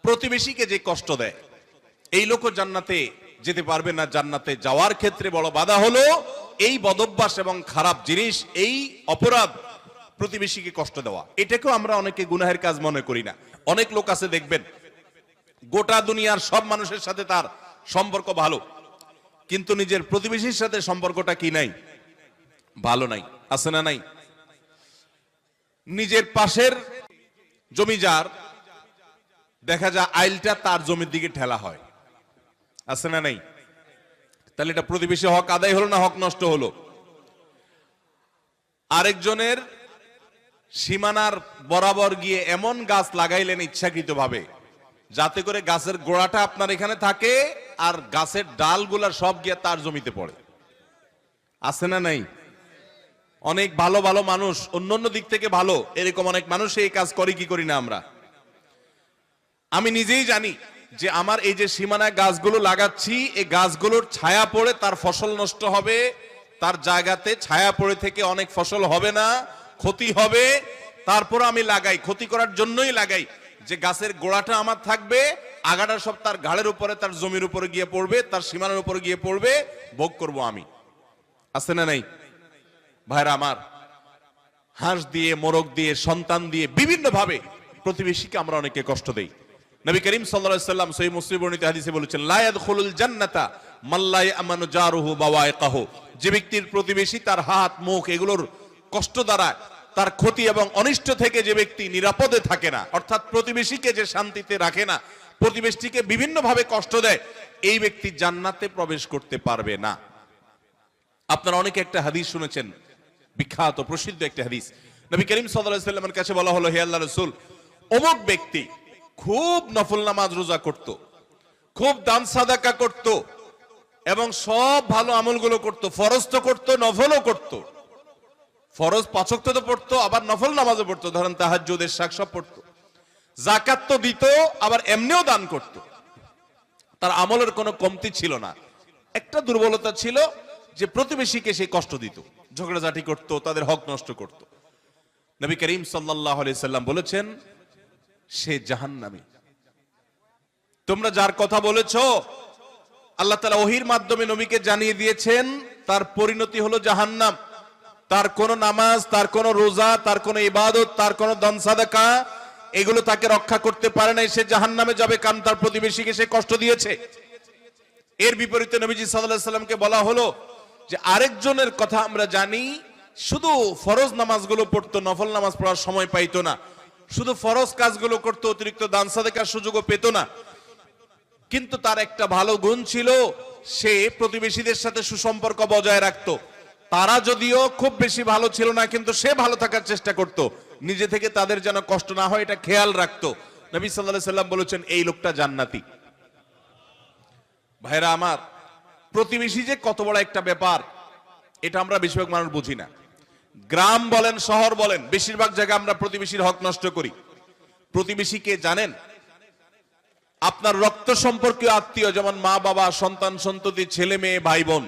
প্রতিবেশীকে যে কষ্ট দেয় এই লোকও জান্নাতে যেতে পারবে না। জান্নাতে যাওয়ার ক্ষেত্রে বড় বাধা হলো এই বদভ্যাস এবং খারাপ জিনিস, এই অপরাধ, প্রতিবেশীকে কষ্ট দেওয়া। এটাকেও আমরা অনেকে গুনাহের কাজ মনে করি না। অনেক লোক আছে দেখবেন গোটা দুনিয়ার সব মানুষের সাথে তার সম্পর্ক ভালো, কিন্তু নিজের প্রতিবেশীর সাথে সম্পর্কটা কি নাই, ভালো নাই। আছে না নাই? নিজের পাশের জমিদার দেখা যায় আইলটা তার জমির দিকে ঠেলা হয়, আছে না নাই? তাহলে এটা প্রতিবেশী হক আদায় হলো না হক নষ্ট হলো? আরেকজনের সীমানার বরাবর গিয়ে এমন গাছ লাগাইলেন ইচ্ছাকৃতভাবে যাতে করে গাছের গোড়াটা আপনার এখানে থাকে আর গাছের ডালগুলা সব গিয়ে তার জমিতে পড়ে, আছে না নাই? অনেক ভালো ভালো মানুষ, অন্যান্য দিক থেকে ভালো, এরকম অনেক মানুষ এই কাজ করি কি করি না আমরা? আমি নিজেই জানি যে আমার এই যে সীমানায় গাছগুলো লাগাচ্ছি, এই গাছগুলোর ছায়া পড়ে তার ফসল নষ্ট হবে, তার জায়গাতে ছায়া পড়ে থেকে অনেক ফসল হবে না, ক্ষতি হবে। তারপর আমি লাগাই, ক্ষতি করার জন্যই লাগাই যে গাছের গোড়াটা আমার থাকবে, আগাটা সব তার ঘাড়ের উপরে, তার জমির উপরে গিয়ে পড়বে, তার সীমানার উপরে গিয়ে পড়বে, ভোগ করব আমি। আছে না নাই? ভাইরা আমার, হাঁস দিয়ে, মোরগ দিয়ে, সন্তান দিয়ে বিভিন্ন ভাবে প্রতিবেশীকে আমরা অনেকে কষ্ট দেই। নবী করিম সাল্লাল্লাহু আলাইহি ওয়াসাল্লাম সহিহ মুসলিম বর্ণিত হাদিসে বলেছেন, লা ইয়াদখুলুল জান্নাতা মান লা ইয়ামানু জারুহু বাওয়াইকাহু। যে ব্যক্তির প্রতিবেশী তার হাত, মুখ এগুলোর কষ্ট দ্বারা, তার ক্ষতি এবং অনিষ্ট থেকে যে ব্যক্তি নিরাপদে থাকে না, অর্থাৎ প্রতিবেশীকে যে শান্তিতে রাখে না, প্রতিবেশীকে বিভিন্ন ভাবে কষ্ট দেয়, এই ব্যক্তি জান্নাতে প্রবেশ করতে পারবে না। আপনারা অনেকে একটা হাদিস শুনেছেন, বিখ্যাত প্রসিদ্ধ একটা হাদিস। নবী করিম সাল্লাল্লাহু আলাইহি ওয়াসাল্লামের কাছে বলা হলো, হে আল্লাহর রাসূল, অমুক ব্যক্তি খুব নফল নামাজ রোজা করত, খুব দান সাদাকা করত এবং সব ভালো আমলগুলো করত, ফরজ তো করত, নফলও করত। ফরজ 5 ওয়াক্ত তো পড়তো, আবার নফল নামাজও পড়তো, ধরেন তাহাজ্জুদ, ইশরাক সব পড়তো, যাকাত তো দিত, আবার এমনিও দান করত। তার আমলের কোনো কমতি ছিল না। একটা দুর্বলতা ছিল যে প্রতিবেশীকে সে কষ্ট দিত, ঝগড়াঝাটি করত, তাদের হক নষ্ট করত। নবী করিম সাল্লাল্লাহু আলাইহি সাল্লাম বলেছেন, সে জাহান্নামী। তোমরা যার কথা বলেছো, আল্লাহ তাআলা ওহীর মাধ্যমে নবীকে জানিয়ে দিয়েছেন তার পরিণতি হলো জাহান্নাম। তার কোন নামাজ, তার কোন রোজা, তার কোন ইবাদত, তার কোন দান সাদাকা এগুলো তাকে রক্ষা করতে পারে নাই, সে জাহান্নামে যাবে, কারণ তার প্রতিবেশীকে সে কষ্ট দিয়েছে। এর বিপরীতে নবীজি সাল্লাল্লাহু আলাইহি সাল্লামকে বলা হলো যে আরেকজনের কথা আমরা জানি, শুধু ফরজ নামাজগুলো পড়তো, নফল নামাজ পড়ার সময় পাইতো না, শুধু ফরজ কাজগুলো করতো, অতিরিক্ত দান সাদাকার সুযোগও পেত না। কিন্তু তার একটা ভালো গুণ ছিল, সে প্রতিবেশীদের সাথে সুসম্পর্ক বজায় রাখতো। তারা যদিও খুব বেশি ভালো ছিল না, কিন্তু সে ভালো থাকার চেষ্টা করত, নিজে থেকে তাদের যেন কষ্ট না হয় এটা খেয়াল রাখতো। নবী সাল্লাল্লাহু আলাইহি সাল্লাম বলেছেন, এই লোকটা জান্নাতি। ভাইরা আমার, প্রতিবেশী যে কত বড় একটা ব্যাপার এটা আমরা বেশিরভাগ মানুষ বুঝি না। গ্রাম বলেন, শহর বলেন, বেশিরভাগ জায়গায় আমরা প্রতিবেশীর হক নষ্ট করি। প্রতিবেশীকে জানেন? আপনার রক্ত সম্পর্কীয় আত্মীয়, যেমন মা বাবা, সন্তান সন্ততি, ছেলে মেয়ে, ভাই বোন,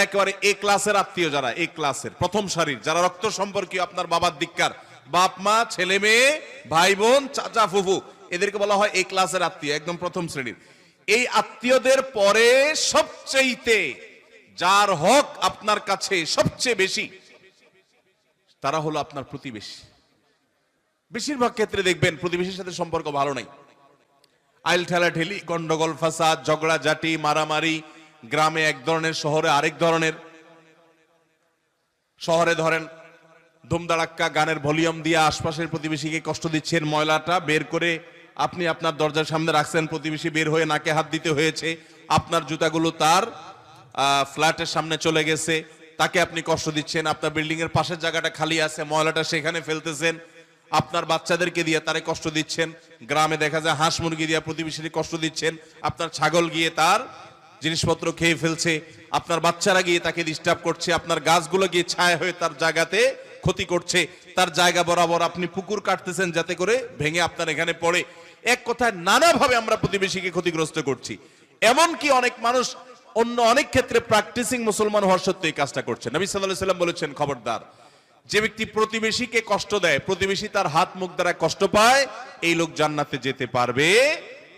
একেবারে এ ক্লাসের আত্মীয়, যারা এ ক্লাসের প্রথম সারির, যারা রক্ত সম্পর্কীয়, আপনার বাবার দিককার, বাপ মা, ছেলে মেয়ে, ভাই বোন, চাচা ফুফু, এদেরকে বলা হয় এ ক্লাসের আত্মীয়, একদম প্রথম শ্রেণীর। এই আত্মীয়দের পরে সবচেয়ে যার হক আপনার কাছে সবচেয়ে বেশি, তারা হলো আপনার প্রতিবেশী। বেশিরভাগ ক্ষেত্রে দেখবেন প্রতিবেশীর সাথে সম্পর্ক ভালো নাই, আইল ঠেলা ঠেলি, গন্ডগোল, ফাসাদ, ঝগড়া ঝাঁটি, মারামারি, গ্রামে এক ধরনের, শহরে আরেক ধরনের। শহরে ধরেন ধুমধাড়াক্কা গানের ভলিউম দিয়ে আশপাশের প্রতিবেশীকে কষ্ট দিচ্ছেন, ময়লাটা বের করে আপনি আপনার দরজার সামনে রাখছেন, প্রতিবেশী বের হয়ে নাকে হাত দিতে হয়েছে, আপনার জুতাগুলো তার ফ্ল্যাটের সামনে চলে গেছে, তাকে আপনি কষ্ট দিচ্ছেন। আপনার বিল্ডিং এর পাশের জায়গাটা খালি আছে, ময়লাটা সেখানে ফেলতেছেন, আপনার বাচ্চাদেরকে দিয়ে তারে কষ্ট দিচ্ছেন। গ্রামে দেখা যায় হাঁস মুরগি দিয়ে প্রতিবেশীকে কষ্ট দিচ্ছেন, আপনার ছাগল গিয়ে তার জিনিসপত্র খেয়ে ফেলছে, আপনার বাচ্চারা গিয়ে তাকে ডিস্টার্ব করছে, আপনার গাছগুলো গিয়ে ছায়া হয়ে তার জায়গাতে ক্ষতি করছে, তার জায়গা বরাবর আপনি পুকুর কাটতেছেন যাতে করে ভেঙে আপনার এখানে পড়ে। এক কথায় নানাভাবে আমরা প্রতিবেশীকে ক্ষতিগ্রস্ত করছি। এমনকি অনেক মানুষ অন্য অনেক ক্ষেত্রে প্র্যাকটিসিং মুসলমান হওয়ার সত্ত্বেও এই কাজটা করছে। নবী সাল্লাল্লাহু আলাইহি সাল্লাম বলেছেন, খবরদার, যে ব্যক্তি প্রতিবেশীকে কষ্ট দেয়, প্রতিবেশী তার হাত মুখ দ্বারা কষ্ট পায়, এই লোক জান্নাতে যেতে পারবে